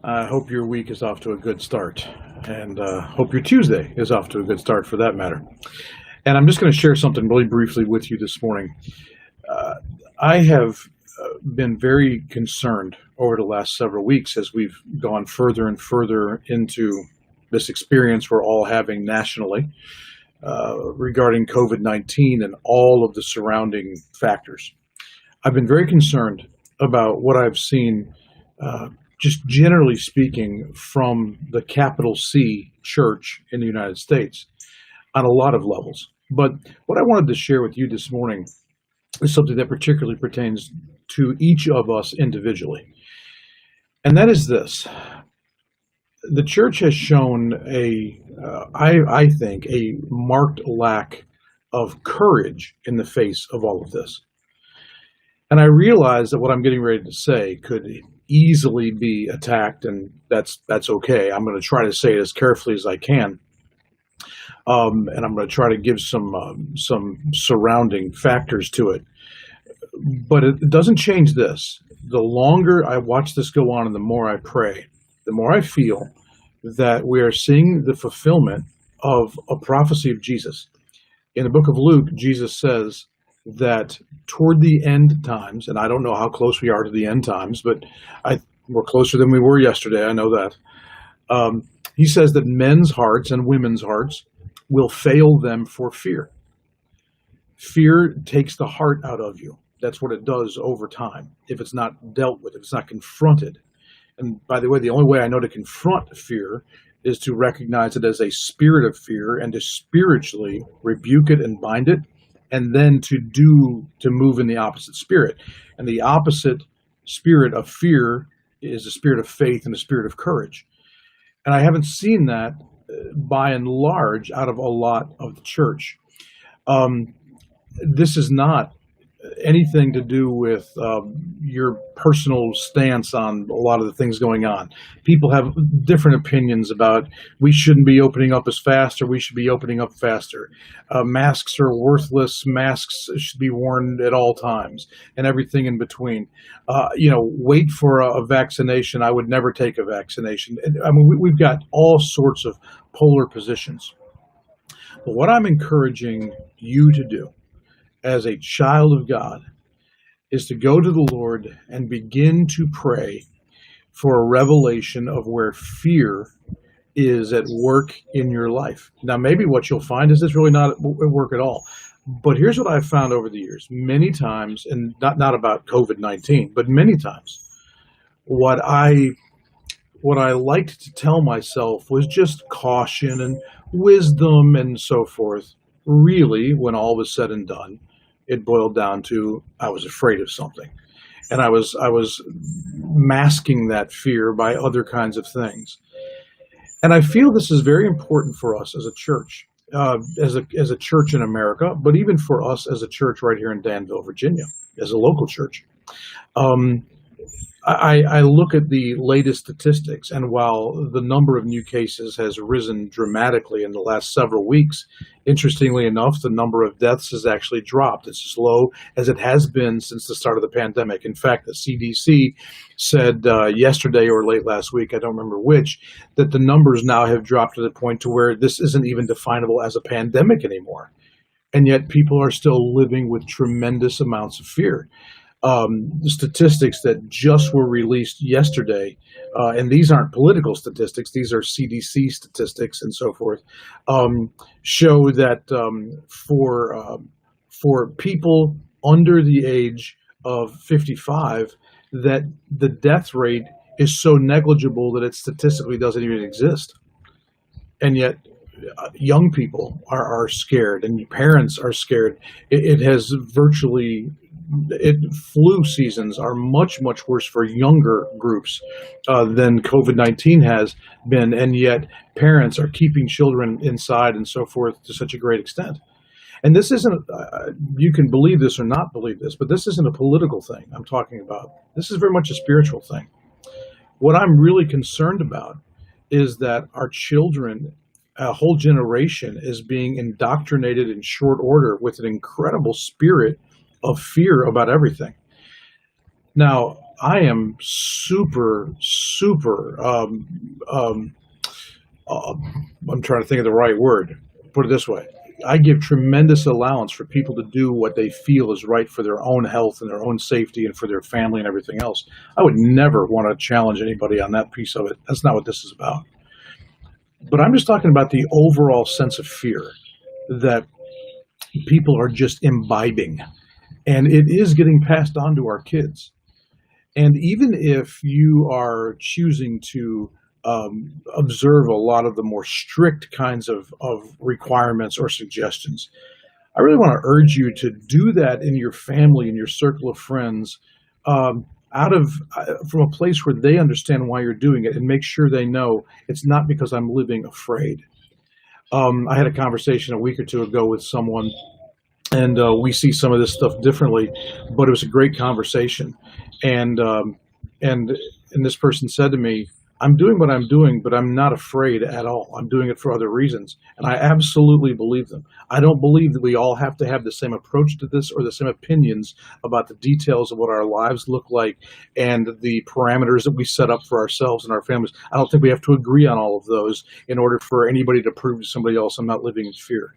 I hope your week is off to a good start, and hope your Tuesday is off to a good start for that matter. And I'm just going to share something really briefly with you this morning. Uh, I have been very concerned over the last several weeks as we've gone further and further into this experience we're all having nationally regarding COVID 19 and all of the surrounding factors. I've been very concerned about what I've seen, uh, just generally speaking, from the capital C church in the United States on a lot of levels. But what I wanted to share with you this morning is something that particularly pertains to each of us individually. And that is this: the church has shown I think, a marked lack of courage in the face of all of this. And I realize that what I'm getting ready to say could easily be attacked, and that's okay. I'm going to try to say it as carefully as I can, and I'm going to try to give some surrounding factors to it. But it doesn't change this. The longer I watch this go on, and the more I pray, the more I feel that we are seeing the fulfillment of a prophecy of Jesus. In the book of Luke, Jesus says that toward the end times, and I don't know how close we are to the end times, but we're closer than we were yesterday. I know that. He says that men's hearts and women's hearts will fail them for fear. Fear takes the heart out of you. That's what it does over time if it's not dealt with, if it's not confronted. And by the way, the only way I know to confront fear is to recognize it as a spirit of fear and to spiritually rebuke it and bind it, and then to move in the opposite spirit. And the opposite spirit of fear is a spirit of faith and a spirit of courage. And I haven't seen that by and large out of a lot of the church. This is not anything to do with your personal stance on a lot of the things going on. People have different opinions about we shouldn't be opening up as fast or we should be opening up faster. Masks are worthless. Masks should be worn at all times and everything in between. Wait for a vaccination. I would never take a vaccination. I mean, we've got all sorts of polar positions. But what I'm encouraging you to do as a child of God is to go to the Lord and begin to pray for a revelation of where fear is at work in your life. Now, maybe what you'll find is it's really not at work at all. But here's what I've found over the years. Many times, and not about COVID-19, but many times, what I liked to tell myself was just caution and wisdom and so forth. Really, when all was said and done, it boiled down to I was afraid of something, and I was masking that fear by other kinds of things. And I feel this is very important for us as a church, as a church in America, but even for us as a church right here in Danville, Virginia, as a local church. I look at the latest statistics, and while the number of new cases has risen dramatically in the last several weeks, interestingly enough, the number of deaths has actually dropped. It's as low as it has been since the start of the pandemic. In fact, the CDC said yesterday or late last week, I don't remember which, that the numbers now have dropped to the point to where this isn't even definable as a pandemic anymore. And yet people are still living with tremendous amounts of fear. The statistics that just were released yesterday, and these aren't political statistics, these are CDC statistics and so forth, show that for people under the age of 55, that the death rate is so negligible that it statistically doesn't even exist. And yet young people are scared and parents are scared. It has virtually flu seasons are much, much worse for younger groups than COVID-19 has been, and yet parents are keeping children inside and so forth to such a great extent. And this isn't, you can believe this or not believe this, but this isn't a political thing I'm talking about. This is very much a spiritual thing. What I'm really concerned about is that our children, a whole generation, is being indoctrinated in short order with an incredible spirit of fear about everything. Now, I am super, super. Uh, I'm trying to think of the right word. Put it this way. I give tremendous allowance for people to do what they feel is right for their own health and their own safety and for their family and everything else. I would never want to challenge anybody on that piece of it. That's not what this is about. But I'm just talking about the overall sense of fear that people are just imbibing. And it is getting passed on to our kids. And even if you are choosing to observe a lot of the more strict kinds of requirements or suggestions, I really want to urge you to do that in your family, in your circle of friends, out of from a place where they understand why you're doing it, and make sure they know it's not because I'm living afraid. I had a conversation a week or two ago with someone, and we see some of this stuff differently, but it was a great conversation. And and this person said to me, "I'm doing what I'm doing, but I'm not afraid at all. I'm doing it for other reasons." And I absolutely believe them. I don't believe that we all have to have the same approach to this or the same opinions about the details of what our lives look like and the parameters that we set up for ourselves and our families. I don't think we have to agree on all of those in order for anybody to prove to somebody else I'm not living in fear.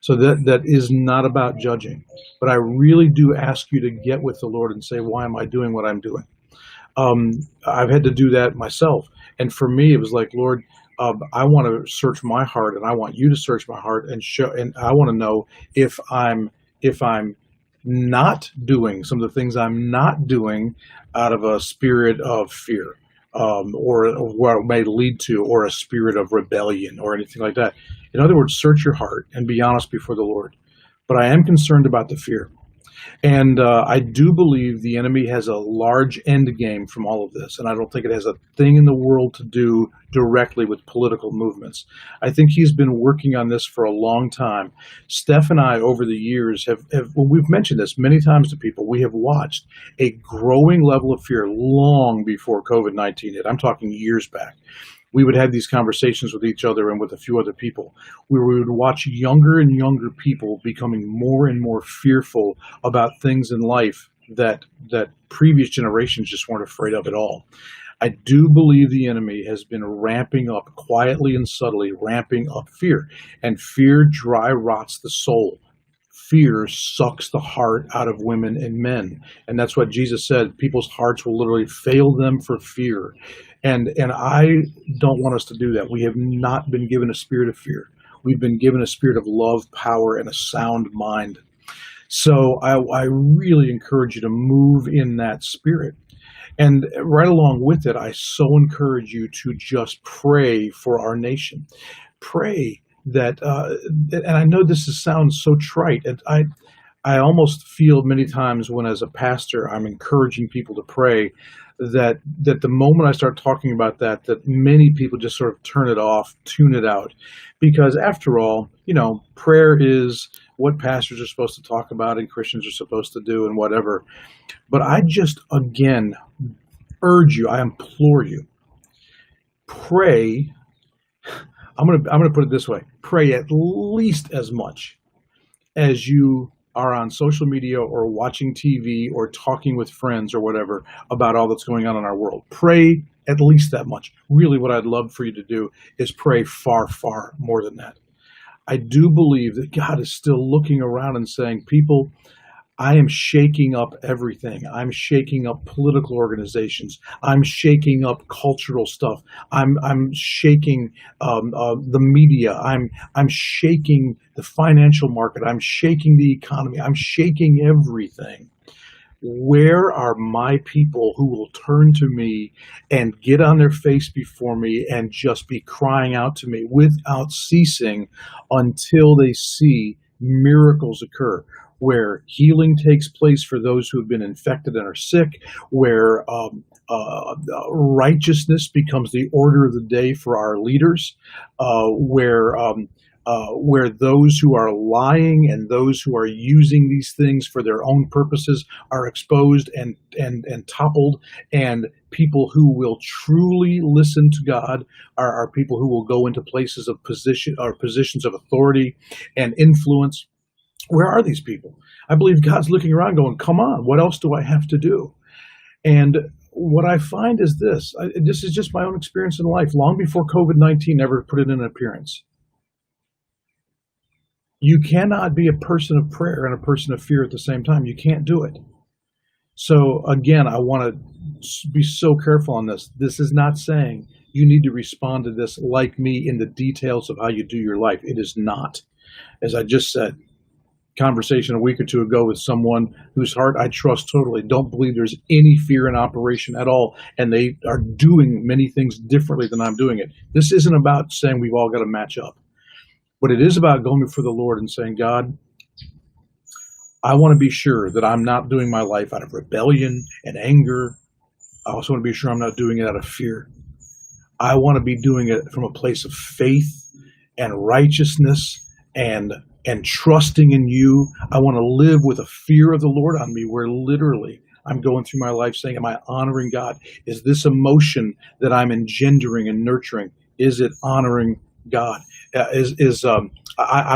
So that is not about judging. But I really do ask you to get with the Lord and say, why am I doing what I'm doing? I've had to do that myself. And for me, it was like, Lord, I want to search my heart, and I want you to search my heart and show, and I want to know if I'm not doing some of the things I'm not doing out of a spirit of fear, or what it may lead to, or a spirit of rebellion or anything like that. In other words, search your heart and be honest before the Lord. But I am concerned about the fear. And I do believe the enemy has a large end game from all of this, and I don't think it has a thing in the world to do directly with political movements. I think he's been working on this for a long time. Steph and I, over the years, well, we've mentioned this many times to people, we have watched a growing level of fear long before COVID-19 hit. I'm talking years back. We would have these conversations with each other and with a few other people, where we would watch younger and younger people becoming more and more fearful about things in life that previous generations just weren't afraid of at all. I do believe the enemy has been ramping up, quietly and subtly ramping up fear, and fear dry rots the soul. Fear sucks the heart out of women and men. And that's what Jesus said. People's hearts will literally fail them for fear. And I don't want us to do that. We have not been given a spirit of fear. We've been given a spirit of love, power, and a sound mind. So I really encourage you to move in that spirit. And right along with it, I so encourage you to just pray for our nation. Pray that, and I know this sounds so trite, and I almost feel many times when, as a pastor, I'm encouraging people to pray, that the moment I start talking about that many people just sort of turn it off, tune it out, because after all, prayer is what pastors are supposed to talk about and Christians are supposed to do and whatever. But I just, again, urge you, I implore you, pray. I'm gonna put it this way: pray at least as much as you are on social media or watching TV or talking with friends or whatever about all that's going on in our world. Pray at least that much. Really, what I'd love for you to do is pray far, far more than that. I do believe that God is still looking around and saying, people, I am shaking up everything. I'm shaking up political organizations. I'm shaking up cultural stuff. I'm shaking the media. I'm shaking the financial market. I'm shaking the economy. I'm shaking everything. Where are my people who will turn to me and get on their face before me and just be crying out to me without ceasing until they see miracles occur? Where healing takes place for those who have been infected and are sick, where righteousness becomes the order of the day for our leaders, where those who are lying and those who are using these things for their own purposes are exposed and toppled, and people who will truly listen to God are people who will go into places of positions of authority and influence. Where are these people? I believe God's looking around going, come on, what else do I have to do? And what I find is this is just my own experience in life, long before COVID-19 ever put in an appearance. You cannot be a person of prayer and a person of fear at the same time. You can't do it. So again, I want to be so careful on this. This is not saying you need to respond to this like me in the details of how you do your life. It is not. As I just said, conversation a week or two ago with someone whose heart I trust totally, don't believe there's any fear in operation at all, and they are doing many things differently than I'm doing it. This isn't about saying we've all got to match up. But it is about going before the Lord and saying, God, I want to be sure that I'm not doing my life out of rebellion and anger. I also want to be sure I'm not doing it out of fear. I want to be doing it from a place of faith and righteousness and trusting in you. I want to live with a fear of the Lord on me, where literally I'm going through my life saying, am I honoring God? Is this emotion that I'm engendering and nurturing, is it honoring God? I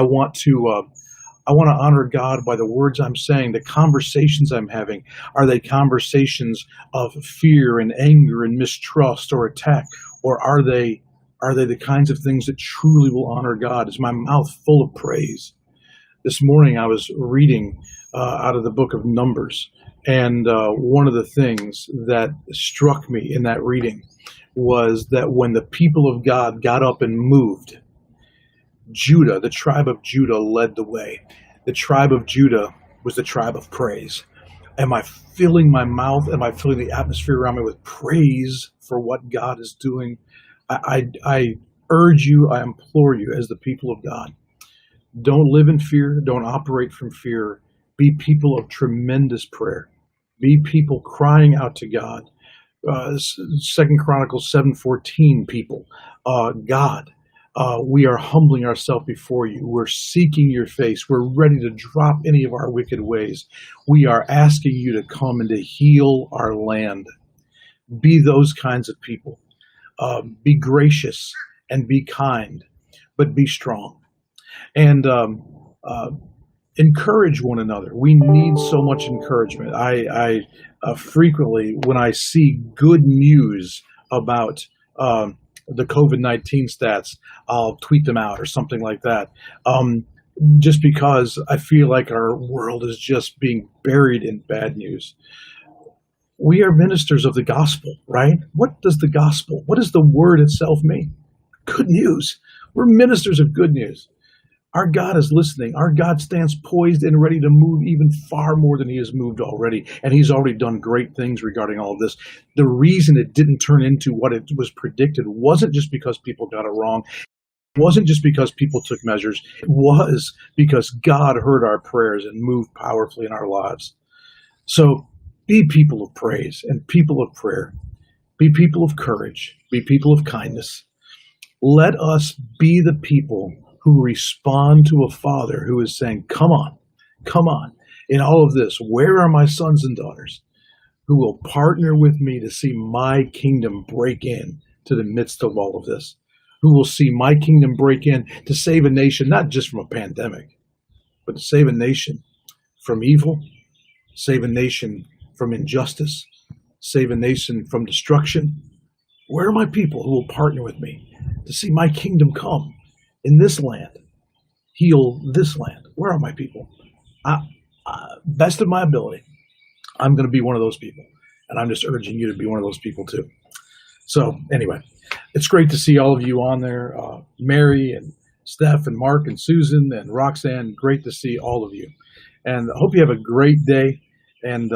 want to honor God by the words I'm saying, the conversations I'm having. Are they conversations of fear and anger and mistrust or attack, or are they the kinds of things that truly will honor God? Is my mouth full of praise? This morning I was reading out of the book of Numbers, and one of the things that struck me in that reading was that when the people of God got up and moved, Judah, the tribe of Judah, led the way. The tribe of Judah was the tribe of praise. Am I filling my mouth? Am I filling the atmosphere around me with praise for what God is doing? I urge you, I implore you, as the people of God, don't live in fear. Don't operate from fear. Be people of tremendous prayer. Be people crying out to God. 2 Chronicles 7:14 people, God, we are humbling ourselves before you. We're seeking your face. We're ready to drop any of our wicked ways. We are asking you to come and to heal our land. Be those kinds of people. Be gracious and be kind, but be strong. And encourage one another. We need so much encouragement. I frequently, when I see good news about the COVID-19 stats, I'll tweet them out or something like that. Just because I feel like our world is just being buried in bad news. We are ministers of the gospel, right? What does the word itself mean? Good news. We're ministers of good news. Our God is listening. Our God stands poised and ready to move even far more than he has moved already. And he's already done great things regarding all of this. The reason it didn't turn into what it was predicted wasn't just because people got it wrong. It wasn't just because people took measures. It was because God heard our prayers and moved powerfully in our lives. So be people of praise and people of prayer. Be people of courage. Be people of kindness. Let us be the people who respond to a father who is saying, come on, in all of this, where are my sons and daughters who will partner with me to see my kingdom break in to the midst of all of this, who will see my kingdom break in to save a nation, not just from a pandemic, but to save a nation from evil, save a nation from injustice, save a nation from destruction. Where are my people who will partner with me to see my kingdom come in this land, heal this land? Where are my people? Best of my ability, I'm going to be one of those people. And I'm just urging you to be one of those people too. So anyway, it's great to see all of you on there. Mary and Steph and Mark and Susan and Roxanne, great to see all of you. And I hope you have a great day, and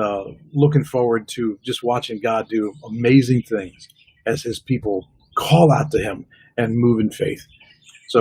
looking forward to just watching God do amazing things as his people call out to him and move in faith.